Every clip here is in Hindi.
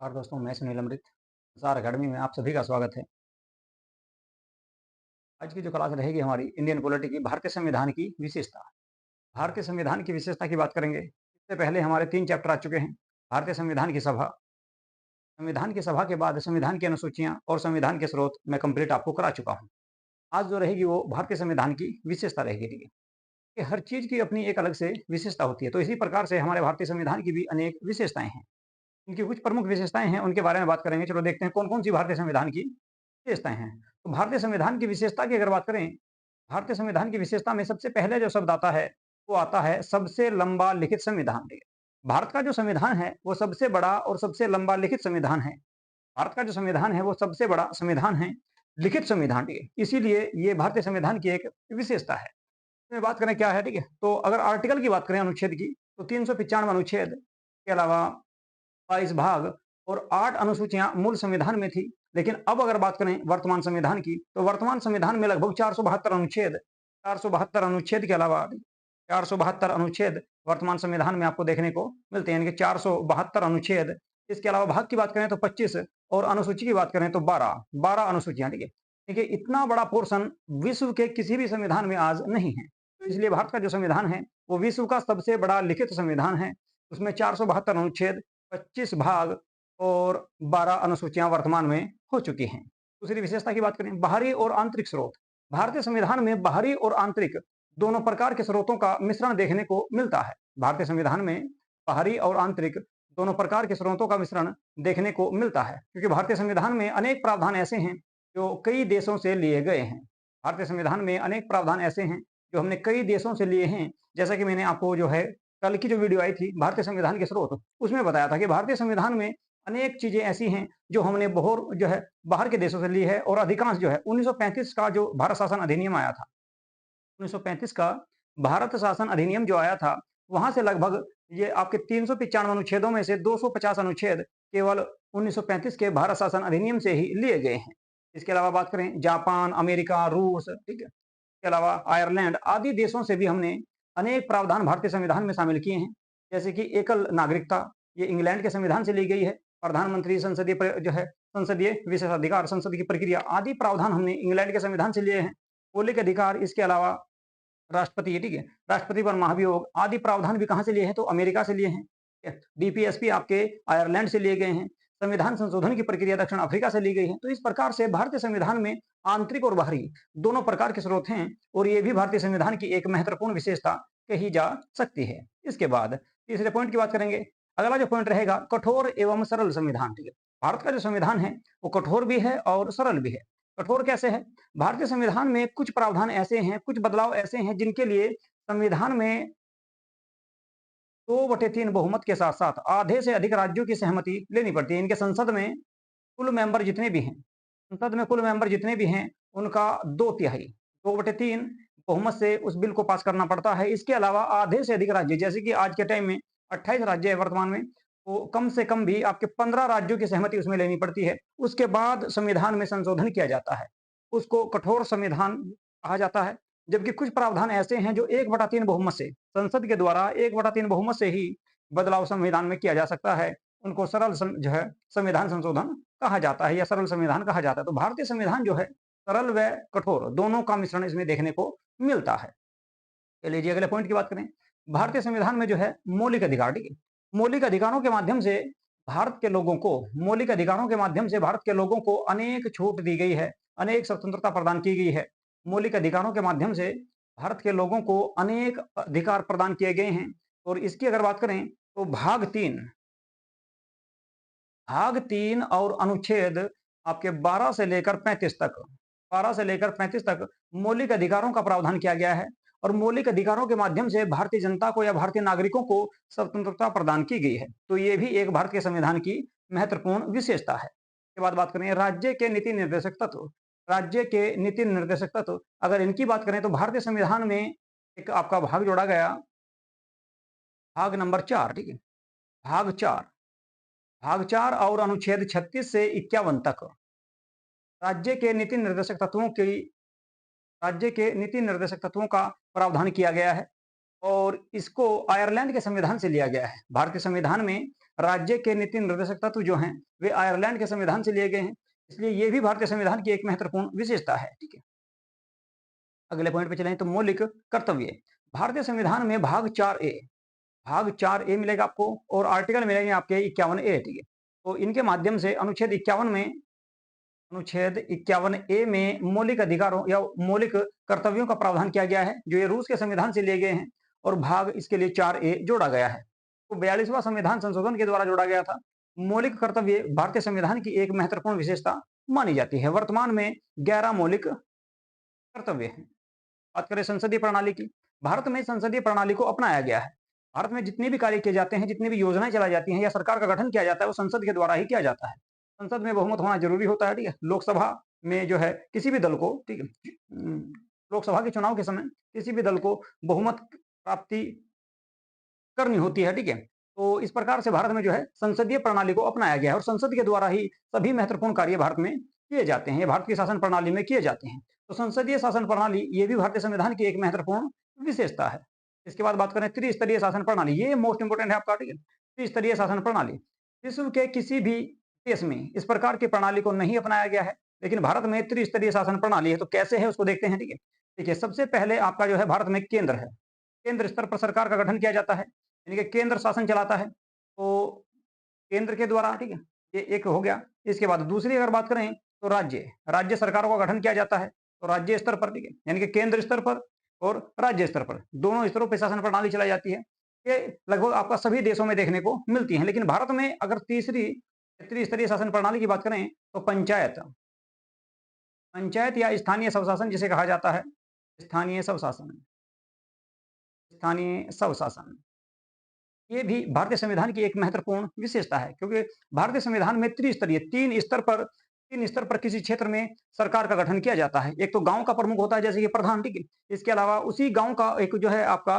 और दोस्तों, मैं सुनील अमृत, सार अकेडमी में आप सभी का स्वागत है। आज की जो क्लास रहेगी हमारी इंडियन पॉलिटी की भारतीय संविधान की विशेषता। भारतीय संविधान की विशेषता की बात करेंगे। इससे पहले हमारे 3 चैप्टर आ चुके हैं। भारतीय संविधान की सभा, संविधान की सभा के बाद संविधान की अनुसूचियाँ और संविधान के स्रोत मैं कंप्लीट आपको करा चुका हूँ। आज जो रहेगी वो भारतीय संविधान की विशेषता रहेगी, ठीक है? कि हर चीज़ की अपनी एक अलग से विशेषता होती है, तो इसी प्रकार से हमारे भारतीय संविधान की भी अनेक विशेषताएँ हैं। इनकी कुछ प्रमुख विशेषताएँ हैं, उनके बारे में बात करेंगे। चलो देखते हैं कौन-कौन सी भारतीय संविधान की विशेषताएँ हैं। तो भारतीय संविधान की विशेषता की अगर बात करें, भारतीय संविधान की विशेषता में सबसे पहले जो शब्द आता है, वो आता है सबसे लंबा लिखित संविधान। ठीक है? भारत का जो संविधान है, वो सबसे बड़ा और सबसे लंबा लिखित संविधान है। भारत का जो संविधान है, वो सबसे बड़ा संविधान है, लिखित संविधान, ठीक है? इसीलिए ये भारतीय संविधान की एक विशेषता है। इसमें बात करें क्या है, ठीक है? तो अगर आर्टिकल की बात करें, अनुच्छेद की, तो 395 अनुच्छेद के अलावा 22 भाग और 8 अनुसूचियाँ मूल संविधान में थी। लेकिन अब अगर बात करें वर्तमान संविधान की, तो वर्तमान संविधान में लगभग 472 अनुच्छेद के अलावा 472 अनुच्छेद वर्तमान संविधान में आपको देखने को मिलते हैं, यानी कि 472 अनुच्छेद। इसके अलावा भाग की बात करें तो 25 और अनुसूची की बात करें तो 12 अनुसूचियाँ, ठीक है? देखिए, इतना बड़ा पोर्शन विश्व के किसी भी संविधान में आज नहीं है। तो इसलिए भारत का जो संविधान है, वो विश्व का सबसे बड़ा लिखित संविधान है। उसमें 472 अनुच्छेद, 25 भाग और 12 अनुसूचियां वर्तमान में हो चुकी हैं। दूसरी विशेषता की बात करें, बाहरी और आंतरिक स्रोत। भारतीय संविधान में बाहरी और आंतरिक दोनों प्रकार के स्रोतों का मिश्रण देखने को मिलता है। भारतीय संविधान में बाहरी और आंतरिक दोनों प्रकार के स्रोतों का मिश्रण देखने को मिलता है, क्योंकि भारतीय संविधान में अनेक प्रावधान ऐसे हैं जो कई देशों से लिए गए हैं। भारतीय संविधान में अनेक प्रावधान ऐसे हैं जो हमने कई देशों से लिए हैं। जैसा कि मैंने आपको जो है कल की जो वीडियो आई थी भारतीय संविधान के स्रोत, उसमें बताया था कि भारतीय संविधान में अनेक चीजें ऐसी हैं जो हमने बहुत जो है बाहर के देशों से ली है, और अधिकांश जो है 1935 का जो भारत शासन अधिनियम आया था, 1935 का भारत शासन अधिनियम जो आया था, वहां से लगभग ये आपके 395 अनुच्छेदों में से 250 अनुच्छेद केवल 1935 के भारत शासन अधिनियम से ही लिए गए हैं। इसके अलावा बात करें जापान, अमेरिका, रूस, ठीक है, इसके अलावा आयरलैंड आदि देशों से भी हमने अनेक प्रावधान भारतीय संविधान में शामिल किए हैं। जैसे कि एकल नागरिकता, ये इंग्लैंड के संविधान से ली गई है। प्रधानमंत्री जो है संसदीय विशेषाधिकार, संसद की प्रक्रिया आदि प्रावधान हमने इंग्लैंड के संविधान से लिए हैं। मौलिक अधिकार, इसके अलावा राष्ट्रपति, ठीक है, राष्ट्रपति पर महाभियोग आदि प्रावधान भी कहाँ से लिए हैं, तो अमेरिका से लिए हैं। ठीक है? डीपीएसपी आपके आयरलैंड से लिए गए हैं। संविधान संशोधन की प्रक्रिया दक्षिण अफ्रीका से ली गई है। तो इस प्रकार से भारतीय संविधान में आंतरिक और बाहरी दोनों प्रकार के स्रोत हैं, और ये भी भारतीय संविधान की एक महत्वपूर्ण विशेषता कही जा सकती है। इसके बाद तीसरे पॉइंट की बात करेंगे। अगला जो पॉइंट रहेगा, कठोर एवं सरल संविधान। ठीक है, भारत का जो संविधान है वो कठोर भी है और सरल भी है। कठोर कैसे है? भारतीय संविधान में कुछ प्रावधान ऐसे हैं, कुछ बदलाव ऐसे हैं जिनके लिए संविधान में 2/3 बहुमत के साथ-साथ आधे से अधिक राज्यों की सहमति लेनी पड़ती है। इनके संसद में कुल मेंबर जितने भी हैं, संसद में कुल मेंबर जितने भी हैं, उनका 2/3 2/3 बहुमत से उस बिल को पास करना पड़ता है। इसके अलावा आधे से अधिक राज्य, जैसे कि आज के टाइम में 28 राज्य है वर्तमान में, तो कम से कम भी आपके 15 राज्यों की सहमति उसमें लेनी पड़ती है। उसके बाद संविधान में संशोधन किया जाता है। उसको कठोर संविधान कहा जाता है। जबकि कुछ प्रावधान ऐसे हैं जो 1/3 बहुमत से, संसद के द्वारा 1/3 बहुमत से ही बदलाव संविधान में किया जा सकता है। उनको सरल जो है संविधान संशोधन कहा जाता है या सरल संविधान कहा जाता है। तो भारतीय संविधान जो है सरल व कठोर दोनों का मिश्रण इसमें देखने को मिलता है। चलिए जी, अगले पॉइंट की बात करें। भारतीय संविधान में जो है मौलिक अधिकार, ठीक है, मौलिक अधिकारों के माध्यम से भारत के लोगों को, मौलिक अधिकारों के माध्यम से भारत के लोगों को अनेक छूट दी गई है, अनेक स्वतंत्रता प्रदान की गई है। मौलिक अधिकारों के माध्यम से भारत के लोगों को अनेक अधिकार प्रदान किए गए हैं। और इसकी अगर बात करें तो भाग 3 और अनुच्छेद आपके 12 से लेकर 35 तक, 12 से लेकर 35 तक मौलिक अधिकारों का प्रावधान किया गया है। और मौलिक अधिकारों के माध्यम से भारतीय जनता को या भारतीय नागरिकों को स्वतंत्रता प्रदान की गई है। तो ये भी एक भारतीय संविधान की महत्वपूर्ण विशेषता है। के बाद बात करें राज्य के नीति निर्देशक तत्व। राज्य के नीति निर्देशक तत्व, अगर इनकी बात करें तो भारतीय संविधान में एक आपका भाग जोड़ा गया, भाग नंबर 4, ठीक है, भाग 4, भाग 4 और अनुच्छेद 36 से 51 तक राज्य के नीति निर्देशक तत्वों की राज्य के नीति निर्देशक तत्वों का प्रावधान किया गया है। और इसको आयरलैंड के संविधान से लिया गया है। भारतीय संविधान में राज्य के नीति निर्देशक तत्व जो हैं, वे आयरलैंड के संविधान से लिए गए हैं। इसलिए ये भी भारतीय संविधान की एक महत्वपूर्ण विशेषता है, ठीक है। अगले पॉइंट पे चलें तो मौलिक कर्तव्य। भारतीय संविधान में भाग 4 ए मिलेगा आपको और आर्टिकल मिलेंगे आपके 51 ए, ठीक है। तो इनके माध्यम से अनुच्छेद 51 ए में मौलिक अधिकारों या मौलिक कर्तव्यों का प्रावधान किया गया है, जो ये रूस के संविधान से लिए गए हैं और भाग इसके लिए 4 ए जोड़ा गया है। तो 42वां संविधान संशोधन के द्वारा जोड़ा गया था। मौलिक कर्तव्य भारतीय संविधान की एक महत्वपूर्ण विशेषता मानी जाती है। वर्तमान में 11 मौलिक कर्तव्य हैं। बात करें संसदीय प्रणाली की, भारत में संसदीय प्रणाली को अपनाया गया है। भारत में जितने भी कार्य किए जाते हैं, जितनी भी योजनाएं चलाई जाती हैं या सरकार का गठन किया जाता है, वो संसद के द्वारा ही किया जाता है। संसद में बहुमत होना जरूरी होता है, ठीक है। लोकसभा में जो है किसी भी दल को, ठीक है, लोकसभा के चुनाव के समय किसी भी दल को बहुमत प्राप्ति करनी होती है, ठीक है। तो इस प्रकार से भारत में जो है संसदीय प्रणाली को अपनाया गया है और संसद के द्वारा ही सभी महत्वपूर्ण कार्य भारत में किए जाते हैं, भारत की शासन प्रणाली में किए जाते हैं। तो संसदीय शासन प्रणाली ये भी भारतीय संविधान की एक महत्वपूर्ण विशेषता है। इसके बाद बात करें त्रिस्तरीय शासन प्रणाली, ये मोस्ट इंपोर्टेंट है आपका, ठीक है। त्रिस्तरीय शासन प्रणाली विश्व के किसी भी देश में इस प्रकार की प्रणाली को नहीं अपनाया गया है, लेकिन भारत में त्रिस्तरीय शासन प्रणाली है। तो कैसे है उसको देखते हैं, ठीक है। देखिए, सबसे पहले आपका जो है भारत में केंद्र है। केंद्र स्तर पर सरकार का गठन किया जाता है, यानी कि केंद्र शासन चलाता है। तो केंद्र के द्वारा, ठीक है, ये एक हो गया। इसके बाद दूसरी अगर बात करें तो राज्य सरकारों का गठन किया जाता है। तो राज्य स्तर पर, ठीक है, यानी कि केंद्र स्तर पर और राज्य स्तर पर दोनों स्तरों पर शासन प्रणाली चलाई जाती है। ये लगभग आपका सभी देशों में देखने को मिलती है, लेकिन भारत में अगर तीसरी त्रिस्तरीय शासन प्रणाली की बात करें तो पंचायत या स्थानीय स्वशासन जिसे कहा जाता है, स्थानीय स्वशासन स्थानीय स्वशासन ये भी भारतीय संविधान की एक महत्वपूर्ण विशेषता है, क्योंकि भारतीय संविधान में त्रिस्तरीय तीन स्तर पर किसी क्षेत्र में सरकार का गठन किया जाता है। एक तो गांव का प्रमुख होता है, जैसे कि प्रधान, ठीक है। इसके अलावा उसी गांव का एक जो है आपका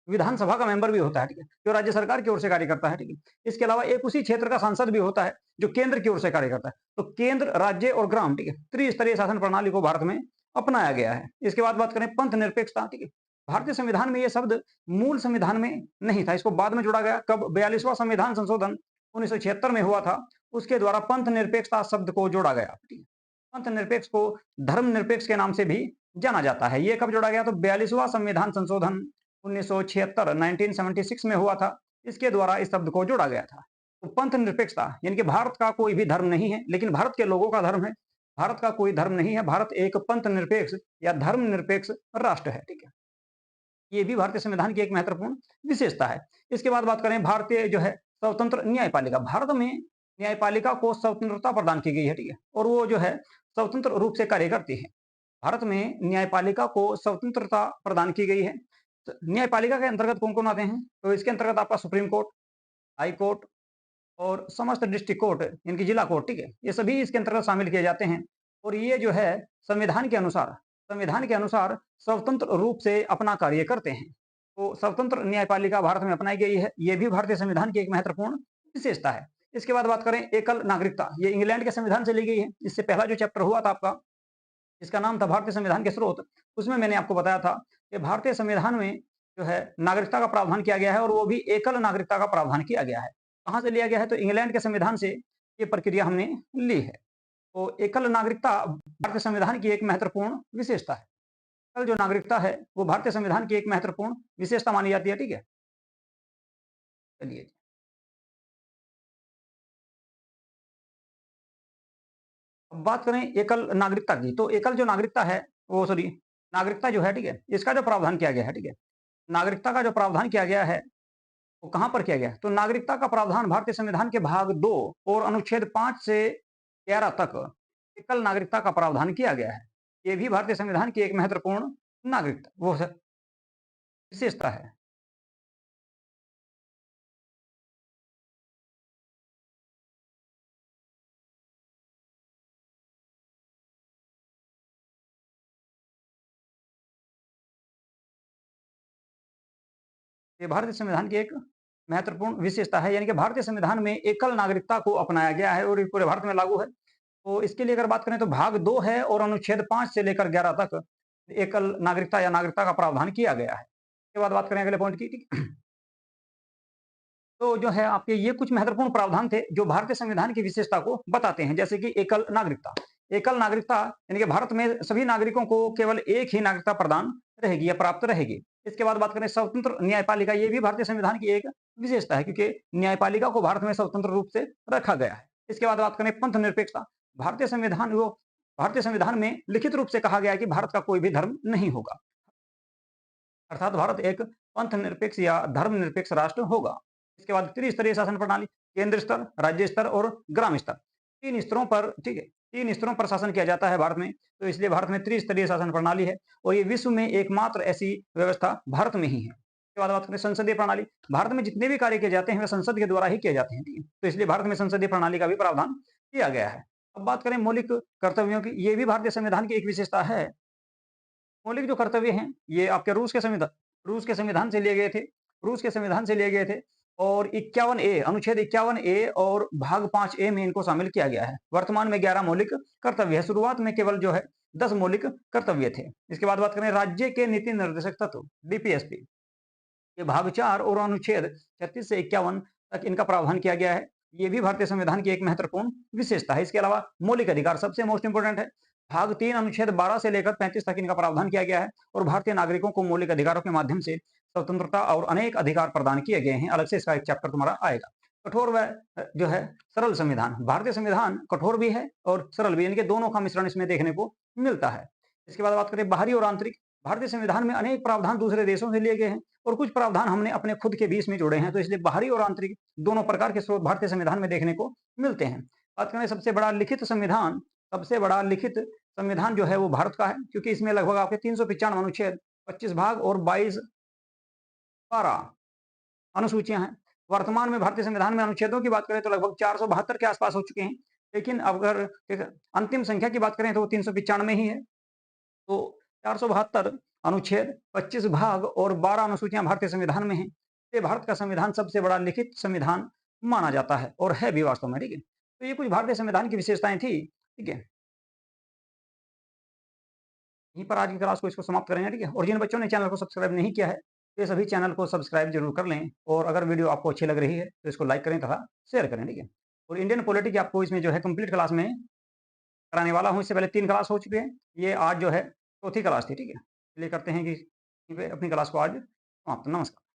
विधानसभा का मेंबर भी होता है, ठीक है, जो राज्य सरकार की ओर से कार्य करता है, ठीक है। इसके अलावा एक उसी क्षेत्र का सांसद भी होता है, जो केंद्र की ओर से कार्य करता है। तो केंद्र, राज्य और ग्राम, ठीक है, त्रिस्तरीय शासन प्रणाली को भारत में अपनाया गया है। इसके बाद बात करें पंथ निरपेक्षता, ठीक है। भारतीय संविधान में यह शब्द मूल संविधान में नहीं था, इसको बाद में जोड़ा गया। कब? 42वां संविधान संशोधन 1976 में हुआ था, उसके द्वारा पंथ निरपेक्षता शब्द को जोड़ा गया, ठीक है। पंथ निरपेक्ष को धर्मनिरपेक्ष के नाम से भी जाना जाता है। ये कब जोड़ा गया? तो 42वां संविधान संशोधन 1976 1976 में हुआ था। इसके द्वारा इस शब्द को जोड़ा गया था। तो पंथ निरपेक्षता यानी कि भारत का कोई भी धर्म नहीं है, लेकिन भारत के लोगों का धर्म है। भारत का कोई धर्म नहीं है, भारत एक पंथ निरपेक्ष या धर्म निरपेक्ष राष्ट्र है, ठीक है। ये भी भारतीय संविधान की एक महत्वपूर्ण विशेषता है। इसके बाद बात करें भारतीय जो है स्वतंत्र न्यायपालिका। भारत में न्यायपालिका को स्वतंत्रता प्रदान की गई है, ठीक है, और वो जो है स्वतंत्र रूप से कार्य करती है। भारत में न्यायपालिका को स्वतंत्रता प्रदान की गई है। तो न्यायपालिका के अंतर्गत कौन-कौन आते हैं? तो इसके अंतर्गत आपका सुप्रीम कोर्ट, हाई कोर्ट और समस्त डिस्ट्रिक्ट कोर्ट, इनकी जिला कोर्ट, ठीक है, ये सभी इसके अंतर्गत शामिल किए जाते हैं। और ये जो है संविधान के अनुसार स्वतंत्र रूप से अपना कार्य करते हैं। तो स्वतंत्र न्यायपालिका भारत में अपनाई गई है। ये भी भारतीय संविधान की एक महत्वपूर्ण विशेषता है। इसके बाद बात करें एकल नागरिकता, ये इंग्लैंड के संविधान से ली गई है। इससे पहला जो चैप्टर हुआ था आपका, इसका नाम था भारतीय संविधान के स्रोत। उसमें मैंने आपको बताया था कि भारतीय संविधान में जो है नागरिकता का प्रावधान किया गया है और वो भी एकल नागरिकता का प्रावधान किया गया है। कहाँ से लिया गया है? तो इंग्लैंड के संविधान से ये प्रक्रिया हमने ली है। तो एकल नागरिकता भारतीय संविधान की एक महत्वपूर्ण विशेषता है। एकल जो नागरिकता है वो भारतीय संविधान की एक महत्वपूर्ण विशेषता मानी जाती है, ठीक है। चलिए, अब बात करें एकल नागरिकता की। तो एकल जो नागरिकता है, वो सॉरी नागरिकता जो है, ठीक है, इसका जो प्रावधान किया गया है, ठीक है, नागरिकता का जो प्रावधान किया गया है वो कहाँ पर किया गया है? तो नागरिकता का प्रावधान भारतीय संविधान के भाग 2 और अनुच्छेद 5 से 11 तक एकल नागरिकता का प्रावधान किया गया है। ये भी भारतीय संविधान की एक महत्वपूर्ण नागरिकता वो है, विशेषता है। ये भारतीय संविधान की एक महत्वपूर्ण विशेषता है, यानी कि भारतीय संविधान में एकल नागरिकता को अपनाया गया है और ये पूरे भारत में लागू है। तो इसके लिए अगर बात करें तो भाग 2 है और अनुच्छेद 5 से लेकर 11 तक एकल नागरिकता या नागरिकता का प्रावधान किया गया है। उसके बाद बात करें अगले पॉइंट की, ठीक है? तो जो है आपके ये कुछ महत्वपूर्ण प्रावधान थे जो भारतीय संविधान की विशेषता को बताते हैं, जैसे कि एकल नागरिकता। एकल नागरिकता यानी कि भारत में सभी नागरिकों को केवल एक ही नागरिकता प्रदान रहेगी या प्राप्त रहेगी। इसके बाद बात करें स्वतंत्र न्यायपालिका, ये भी भारतीय संविधान की एक विशेषता है क्योंकि न्यायपालिका को भारत में स्वतंत्र रूप से रखा गया है। इसके बाद बात करें पंथ निरपेक्षता। भारतीय संविधान में लिखित रूप से कहा गया है कि भारत का कोई भी धर्म नहीं होगा, अर्थात भारत एक पंथ निरपेक्ष या धर्मनिरपेक्ष राष्ट्र होगा। इसके बाद त्रिस्तरीय शासन प्रणाली, केंद्र स्तर, राज्य स्तर और ग्राम स्तर, 3 स्तरों पर, ठीक है, 3 स्तरों पर शासन किया जाता है भारत में, तो इसलिए भारत में त्रिस्तरीय शासन प्रणाली है और ये विश्व में एकमात्र ऐसी व्यवस्था भारत में ही है। इसके बाद बात करें संसदीय प्रणाली, भारत में जितने भी कार्य किए जाते हैं वे संसद के द्वारा ही किए जाते हैं, ठीक है? तो इसलिए भारत में संसदीय प्रणाली का भी प्रावधान किया गया है। अब बात करें मौलिक कर्तव्यों की, ये भी भारतीय संविधान की एक विशेषता है। मौलिक जो कर्तव्य हैं, ये आपके रूस के संविधान से लिए गए थे। रूस के संविधान से लिए गए थे और 51 ए, अनुच्छेद 51 ए और भाग 5 ए में इनको शामिल किया गया है। वर्तमान में 11 मौलिक कर्तव्य है, शुरुआत में केवल जो है 10 मौलिक कर्तव्य थे। इसके बाद बात करें राज्य के नीति निर्देशक तत्व, डीपीएसपी, ये भाग 4 और अनुच्छेद 36 से 51 तक इनका प्रावधान किया गया है। ये भी भारतीय संविधान की एक महत्वपूर्ण विशेषता है। इसके अलावा मौलिक अधिकार सबसे मोस्ट इंपोर्टेंट है। भाग 3 अनुच्छेद 12 से लेकर 35 तक इनका प्रावधान किया गया है और भारतीय नागरिकों को मौलिक अधिकारों के माध्यम से स्वतंत्रता और अनेक अधिकार प्रदान किए गए हैं। अलग से इसका एक चैप्टर तुम्हारा आएगा। कठोर व जो है सरल संविधान, भारतीय संविधान कठोर भी है और सरल भी, इनके दोनों का मिश्रण इसमें देखने को मिलता है। इसके बाद बात करें बाहरी और आंतरिक, भारतीय संविधान में अनेक प्रावधान दूसरे देशों से लिए गए हैं और कुछ प्रावधान हमने अपने खुद के भी इसमें जोड़े हैं, तो इसलिए बाहरी और आंतरिक दोनों प्रकार के स्रोत भारतीय संविधान में देखने को मिलते हैं। बात करें सबसे बड़ा लिखित संविधान जो है वो भारत का है, क्योंकि इसमें लगभग आपके 395 अनुच्छेद, 25 भाग और 22 12 अनुसूचियां हैं। वर्तमान में भारतीय संविधान में अनुच्छेदों की बात करें तो लगभग 472 के आसपास हो चुके हैं, लेकिन अगर अंतिम संख्या की बात करें तो वो 395 ही है। तो 472 अनुच्छेद, 25 भाग और 12 अनुसूचियां भारतीय संविधान में हैं। ये भारत का संविधान सबसे बड़ा लिखित संविधान माना जाता है और है भी वास्तव में, ठीक है? तो ये कुछ भारतीय संविधान की विशेषताएं थी, ठीक है? यहीं पर आज की क्लास को इसको समाप्त करेंगे, ठीक है? और जिन बच्चों ने चैनल को सब्सक्राइब नहीं किया है, तो ये सभी चैनल को सब्सक्राइब जरूर कर लें और अगर वीडियो आपको अच्छी लग रही है तो इसको लाइक करें तथा शेयर करें, ठीक है? और इंडियन पॉलिटी की आपको इसमें जो है कंप्लीट क्लास में कराने वाला हूँ। इससे पहले 3 क्लास हो चुके हैं। ये आज जो है चौथी क्लास थी, ठीक है? इसलिए करते हैं कि यहीं पे अपनी क्लास को आज समाप्त। नमस्कार।